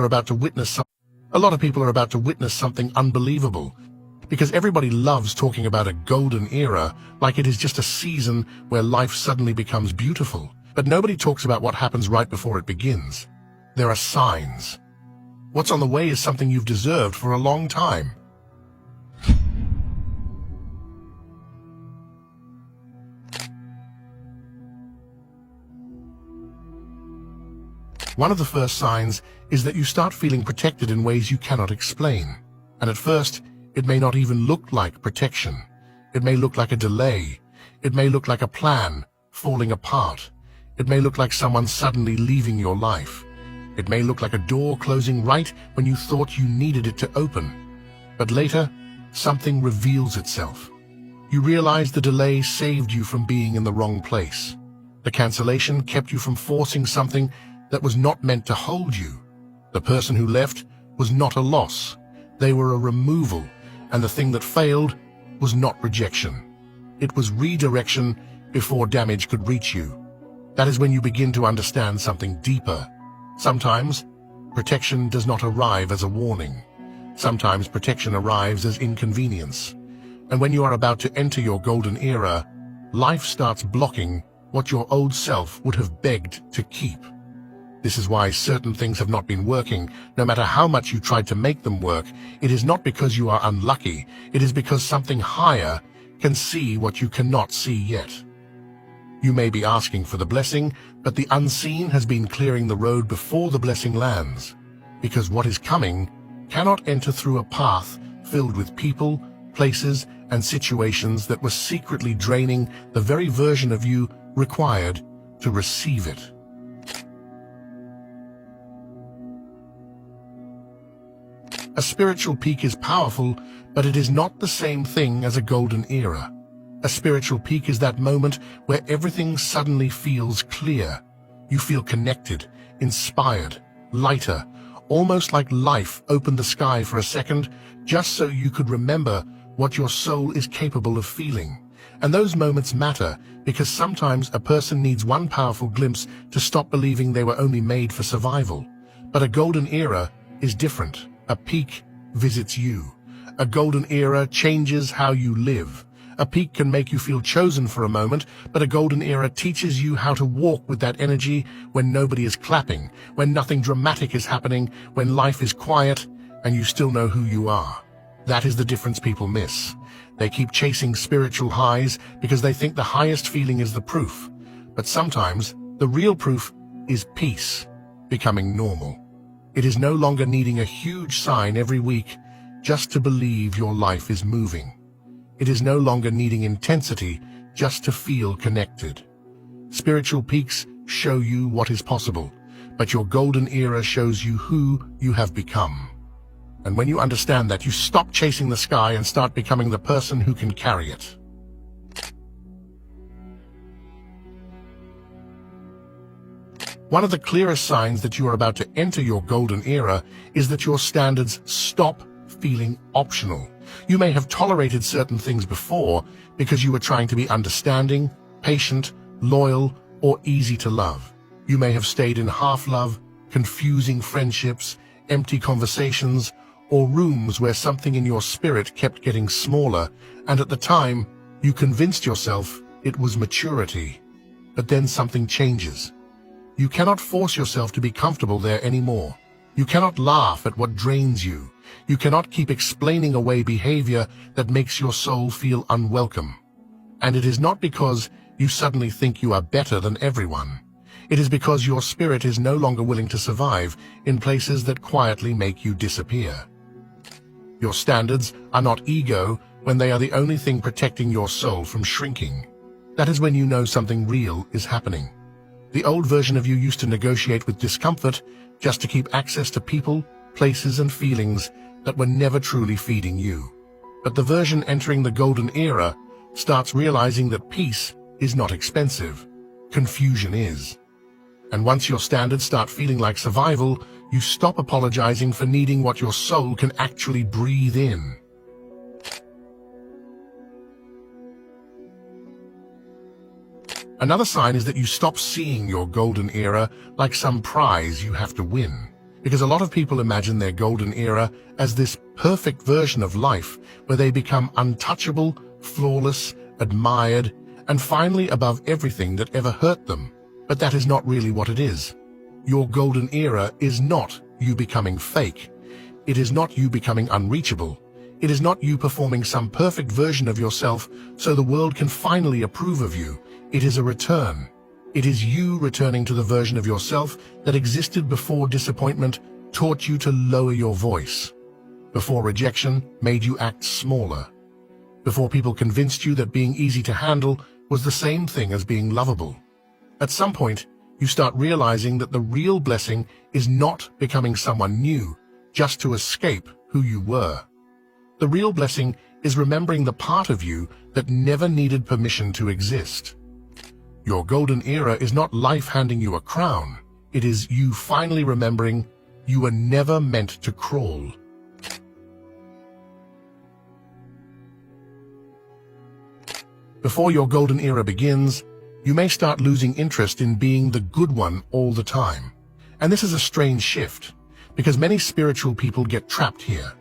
are about to witness some- A lot of people are about to witness something unbelievable, because everybody loves talking about a golden era like it is just a season where life suddenly becomes beautiful. But nobody talks about what happens right before it begins. There are signs. What's on the way is something you've deserved for a long time. One of the first signs is that you start feeling protected in ways you cannot explain. And at first, it may not even look like protection. It may look like a delay. It may look like a plan falling apart. It may look like someone suddenly leaving your life. It may look like a door closing right when you thought you needed it to open. But later, something reveals itself. You realize the delay saved you from being in the wrong place. The cancellation kept you from forcing something that was not meant to hold you. The person who left was not a loss. They were a removal, and the thing that failed was not rejection. It was redirection before damage could reach you. That is when you begin to understand something deeper. Sometimes, protection does not arrive as a warning. Sometimes protection arrives as inconvenience. And when you are about to enter your golden era, life starts blocking what your old self would have begged to keep. This is why certain things have not been working. No matter how much you tried to make them work, it is not because you are unlucky. It is because something higher can see what you cannot see yet. You may be asking for the blessing, but the unseen has been clearing the road before the blessing lands. Because what is coming cannot enter through a path filled with people, places, and situations that were secretly draining the very version of you required to receive it. A spiritual peak is powerful, but it is not the same thing as a golden era. A spiritual peak is that moment where everything suddenly feels clear. You feel connected, inspired, lighter, almost like life opened the sky for a second, just so you could remember what your soul is capable of feeling. And those moments matter, because sometimes a person needs one powerful glimpse to stop believing they were only made for survival. But a golden era is different. A peak visits you. A golden era changes how you live. A peak can make you feel chosen for a moment, but a golden era teaches you how to walk with that energy when nobody is clapping, when nothing dramatic is happening, when life is quiet, and you still know who you are. That is the difference people miss. They keep chasing spiritual highs because they think the highest feeling is the proof. But sometimes, the real proof is peace, becoming normal. It is no longer needing a huge sign every week just to believe your life is moving. It is no longer needing intensity just to feel connected. Spiritual peaks show you what is possible, but your golden era shows you who you have become. And when you understand that, you stop chasing the sky and start becoming the person who can carry it. One of the clearest signs that you are about to enter your golden era is that your standards stop feeling optional. You may have tolerated certain things before because you were trying to be understanding, patient, loyal, or easy to love. You may have stayed in half-love, confusing friendships, empty conversations, or rooms where something in your spirit kept getting smaller, and at the time, you convinced yourself it was maturity. But then something changes. You cannot force yourself to be comfortable there anymore. You cannot laugh at what drains you. You cannot keep explaining away behavior that makes your soul feel unwelcome. And it is not because you suddenly think you are better than everyone. It is because your spirit is no longer willing to survive in places that quietly make you disappear. Your standards are not ego when they are the only thing protecting your soul from shrinking. That is when you know something real is happening. The old version of you used to negotiate with discomfort just to keep access to people, places, and feelings that were never truly feeding you. But the version entering the golden era starts realizing that peace is not expensive. Confusion is. And once your standards start feeling like survival, you stop apologizing for needing what your soul can actually breathe in. Another sign is that you stop seeing your golden era like some prize you have to win. Because a lot of people imagine their golden era as this perfect version of life where they become untouchable, flawless, admired, and finally above everything that ever hurt them. But that is not really what it is. Your golden era is not you becoming fake. It is not you becoming unreachable. It is not you performing some perfect version of yourself so the world can finally approve of you. It is a return. It is you returning to the version of yourself that existed before disappointment taught you to lower your voice, before rejection made you act smaller, before people convinced you that being easy to handle was the same thing as being lovable. At some point, you start realizing that the real blessing is not becoming someone new just to escape who you were. The real blessing is remembering the part of you that never needed permission to exist. Your golden era is not life handing you a crown. It is you finally remembering you were never meant to crawl. Before your golden era begins, you may start losing interest in being the good one all the time. And this is a strange shift, because many spiritual people get trapped here.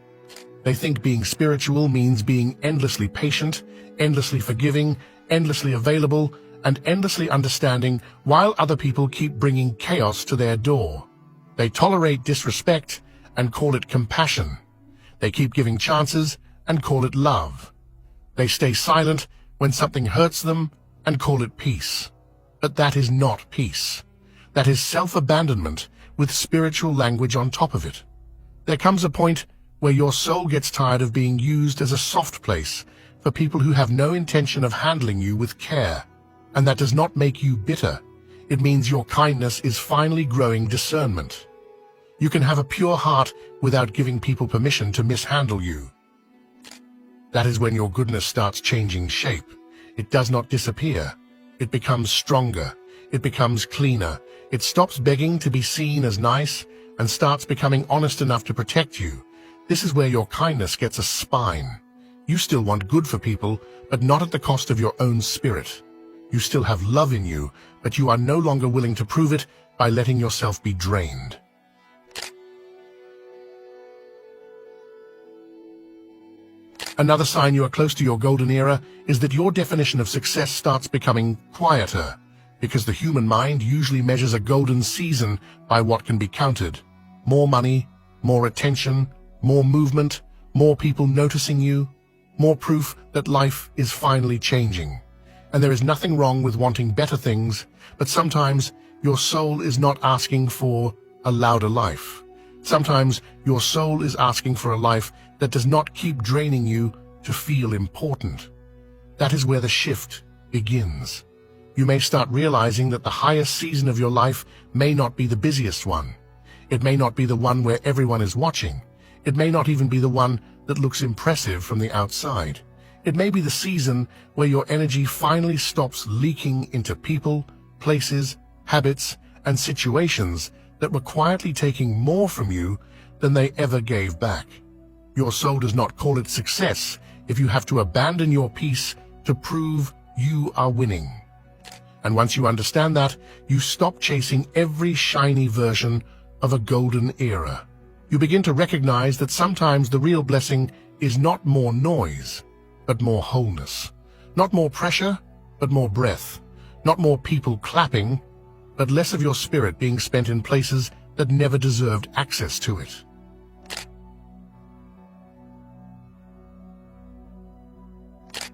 They think being spiritual means being endlessly patient, endlessly forgiving, endlessly available, and endlessly understanding, while other people keep bringing chaos to their door. They tolerate disrespect and call it compassion. They keep giving chances and call it love. They stay silent when something hurts them and call it peace. But that is not peace. That is self-abandonment with spiritual language on top of it. There comes a point where your soul gets tired of being used as a soft place for people who have no intention of handling you with care. And that does not make you bitter. It means your kindness is finally growing discernment. You can have a pure heart without giving people permission to mishandle you. That is when your goodness starts changing shape. It does not disappear. It becomes stronger. It becomes cleaner. It stops begging to be seen as nice and starts becoming honest enough to protect you. This is where your kindness gets a spine. You still want good for people, but not at the cost of your own spirit. You still have love in you, but you are no longer willing to prove it by letting yourself be drained. Another sign you are close to your golden era is that your definition of success starts becoming quieter, because the human mind usually measures a golden season by what can be counted. More money, more attention, more movement, more people noticing you, more proof that life is finally changing. And there is nothing wrong with wanting better things, but sometimes your soul is not asking for a louder life. Sometimes your soul is asking for a life that does not keep draining you to feel important. That is where the shift begins. You may start realizing that the highest season of your life may not be the busiest one. It may not be the one where everyone is watching. It may not even be the one that looks impressive from the outside. It may be the season where your energy finally stops leaking into people, places, habits, and situations that were quietly taking more from you than they ever gave back. Your soul does not call it success if you have to abandon your peace to prove you are winning. And once you understand that, you stop chasing every shiny version of a golden era. You begin to recognize that sometimes the real blessing is not more noise, but more wholeness. Not more pressure, but more breath. Not more people clapping, but less of your spirit being spent in places that never deserved access to it.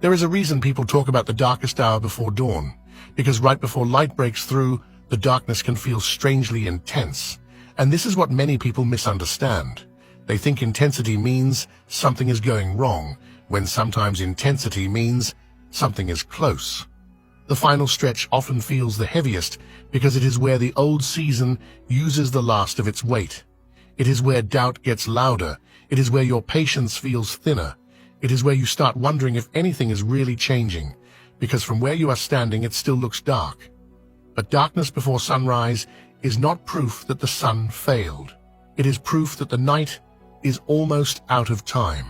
There is a reason people talk about the darkest hour before dawn, because right before light breaks through, the darkness can feel strangely intense. And this is what many people misunderstand. They think intensity means something is going wrong, when sometimes intensity means something is close. The final stretch often feels the heaviest because it is where the old season uses the last of its weight. It is where doubt gets louder. It is where your patience feels thinner. It is where you start wondering if anything is really changing, because from where you are standing it still looks dark. But darkness before sunrise is not proof that the sun failed. It is proof that the night is almost out of time.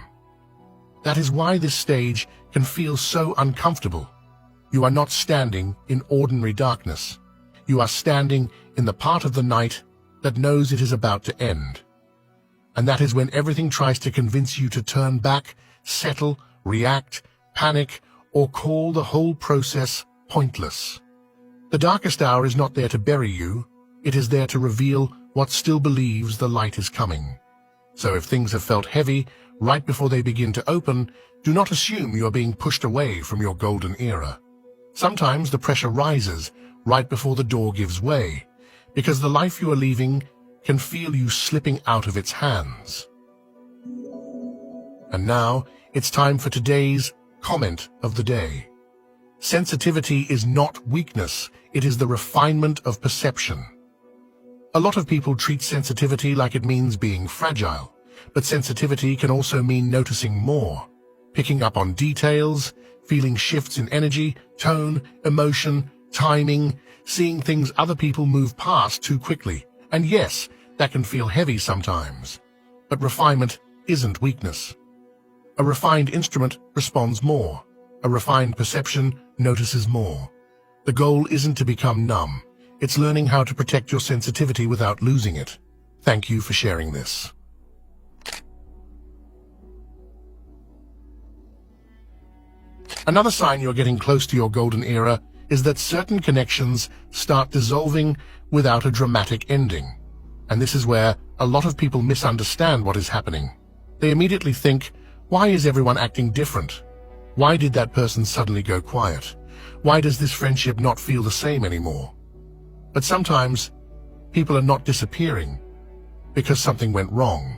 That is why this stage can feel so uncomfortable. You are not standing in ordinary darkness. You are standing in the part of the night that knows it is about to end. And that is when everything tries to convince you to turn back, settle, react, panic, or call the whole process pointless. The darkest hour is not there to bury you, it is there to reveal what still believes the light is coming. So if things have felt heavy right before they begin to open, do not assume you are being pushed away from your golden era. Sometimes the pressure rises right before the door gives way, because the life you are leaving can feel you slipping out of its hands. And now, it's time for today's comment of the day. Sensitivity is not weakness, it is the refinement of perception. A lot of people treat sensitivity like it means being fragile, but sensitivity can also mean noticing more, picking up on details, feeling shifts in energy, tone, emotion, timing, seeing things other people move past too quickly. And yes, that can feel heavy sometimes. But refinement isn't weakness. A refined instrument responds more. A refined perception notices more. The goal isn't to become numb. It's learning how to protect your sensitivity without losing it. Thank you for sharing this. Another sign you're getting close to your golden era is that certain connections start dissolving without a dramatic ending. And this is where a lot of people misunderstand what is happening. They immediately think, why is everyone acting different? Why did that person suddenly go quiet? Why does this friendship not feel the same anymore? But sometimes, people are not disappearing because something went wrong.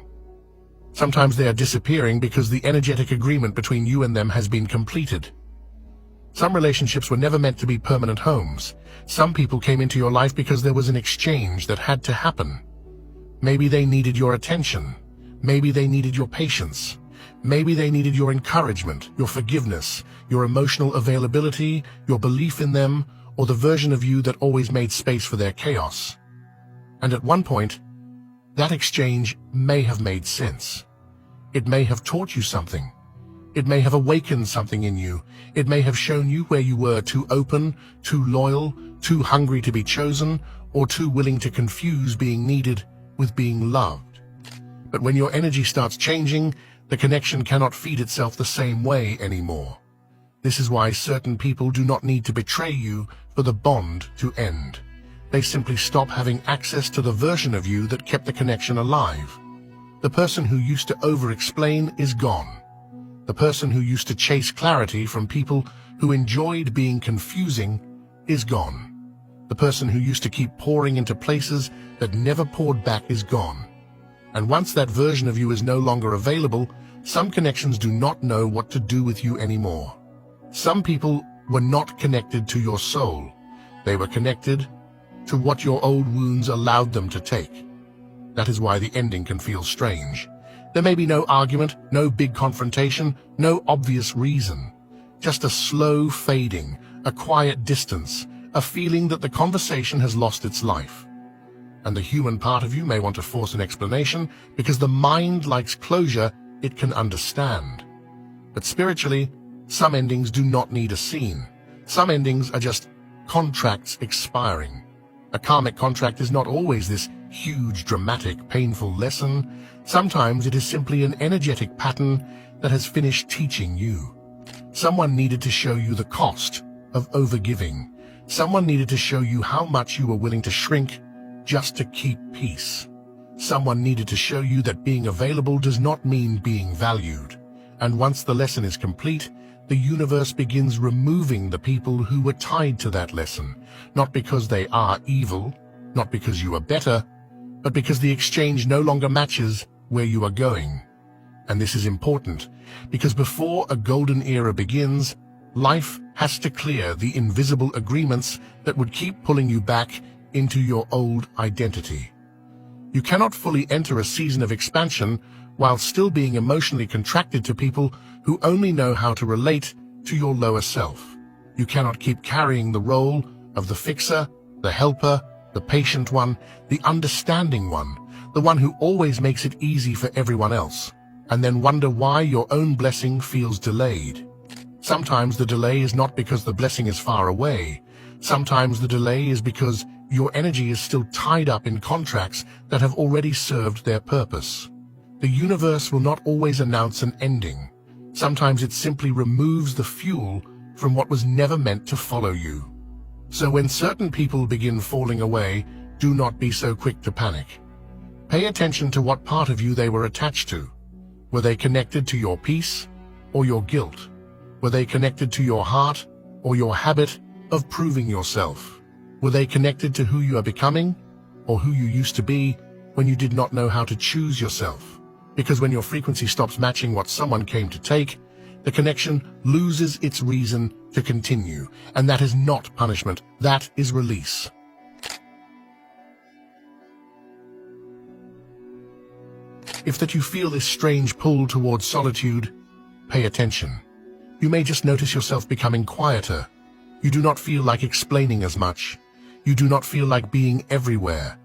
Sometimes they are disappearing because the energetic agreement between you and them has been completed. Some relationships were never meant to be permanent homes. Some people came into your life because there was an exchange that had to happen. Maybe they needed your attention. Maybe they needed your patience. Maybe they needed your encouragement, your forgiveness, your emotional availability, your belief in them, or the version of you that always made space for their chaos. And at one point, that exchange may have made sense. It may have taught you something. It may have awakened something in you. It may have shown you where you were too open, too loyal, too hungry to be chosen, or too willing to confuse being needed with being loved. But when your energy starts changing, the connection cannot feed itself the same way anymore. This is why certain people do not need to betray you for the bond to end. They simply stop having access to the version of you that kept the connection alive. The person who used to over-explain is gone. The person who used to chase clarity from people who enjoyed being confusing is gone. The person who used to keep pouring into places that never poured back is gone. And once that version of you is no longer available, some connections do not know what to do with you anymore. Some people were not connected to your soul. They were connected to what your old wounds allowed them to take. That is why the ending can feel strange. There may be no argument, no big confrontation, no obvious reason. Just a slow fading, a quiet distance, a feeling that the conversation has lost its life. And the human part of you may want to force an explanation because the mind likes closure it can understand. But spiritually, some endings do not need a scene. Some endings are just contracts expiring. A karmic contract is not always this huge, dramatic, painful lesson. Sometimes it is simply an energetic pattern that has finished teaching you. Someone needed to show you the cost of overgiving. Someone needed to show you how much you were willing to shrink just to keep peace. Someone needed to show you that being available does not mean being valued. And once the lesson is complete, the universe begins removing the people who were tied to that lesson, not because they are evil, not because you are better, but because the exchange no longer matches where you are going. And this is important, because before a golden era begins, life has to clear the invisible agreements that would keep pulling you back into your old identity. You cannot fully enter a season of expansion while still being emotionally contracted to people who only know how to relate to your lower self. You cannot keep carrying the role of the fixer, the helper, the patient one, the understanding one, the one who always makes it easy for everyone else, and then wonder why your own blessing feels delayed. Sometimes the delay is not because the blessing is far away. Sometimes the delay is because Your energy is still tied up in contracts that have already served their purpose. The universe will not always announce an ending. Sometimes it simply removes the fuel from what was never meant to follow you. So when certain people begin falling away, do not be so quick to panic. Pay attention to what part of you they were attached to. Were they connected to your peace or your guilt? Were they connected to your heart or your habit of proving yourself? Were they connected to who you are becoming or who you used to be when you did not know how to choose yourself? Because when your frequency stops matching what someone came to take, the connection loses its reason to continue, and that is not punishment, that is release. If that you feel this strange pull towards solitude, pay attention. You may just notice yourself becoming quieter. You do not feel like explaining as much. You do not feel like being everywhere.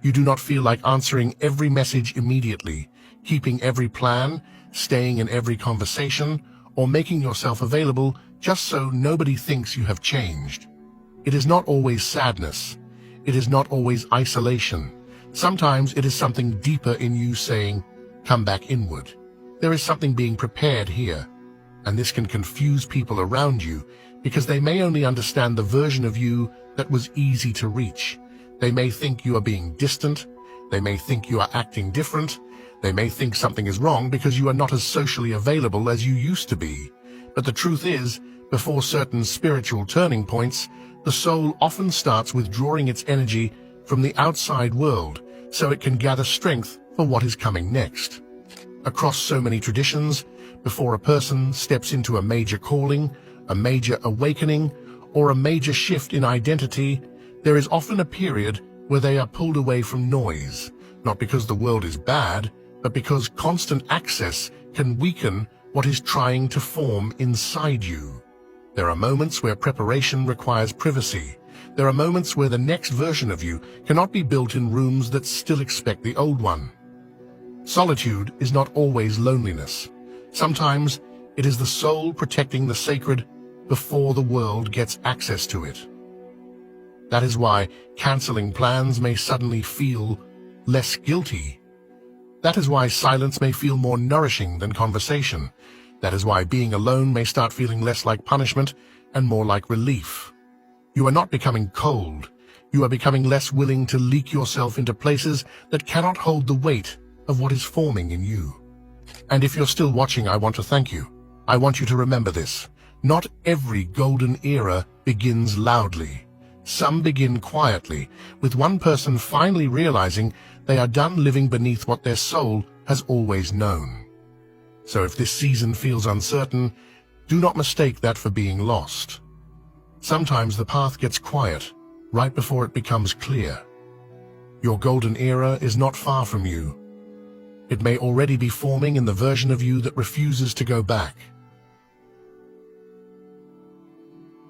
You do not feel like answering every message immediately, keeping every plan, staying in every conversation, or making yourself available just so nobody thinks you have changed. It is not always sadness. It is not always isolation. Sometimes it is something deeper in you saying, come back inward. There is something being prepared here, and this can confuse people around you because they may only understand the version of you that was easy to reach. They may think you are being distant. They may think you are acting different. They may think something is wrong because you are not as socially available as you used to be. But the truth is, before certain spiritual turning points, the soul often starts withdrawing its energy from the outside world so it can gather strength for what is coming next. Across so many traditions, before a person steps into a major calling, a major awakening, or a major shift in identity, there is often a period where they are pulled away from noise, not because the world is bad, but because constant access can weaken what is trying to form inside you. There are moments where preparation requires privacy. There are moments where the next version of you cannot be built in rooms that still expect the old one. Solitude is not always loneliness. Sometimes it is the soul protecting the sacred before the world gets access to it. That is why canceling plans may suddenly feel less guilty. That is why silence may feel more nourishing than conversation. That is why being alone may start feeling less like punishment and more like relief. You are not becoming cold. You are becoming less willing to leak yourself into places that cannot hold the weight of what is forming in you. And if you're still watching, I want to thank you. I want you to remember this. Not every golden era begins loudly. Some begin quietly, with one person finally realizing they are done living beneath what their soul has always known. So if this season feels uncertain, do not mistake that for being lost. Sometimes the path gets quiet, right before it becomes clear. Your golden era is not far from you. It may already be forming in the version of you that refuses to go back.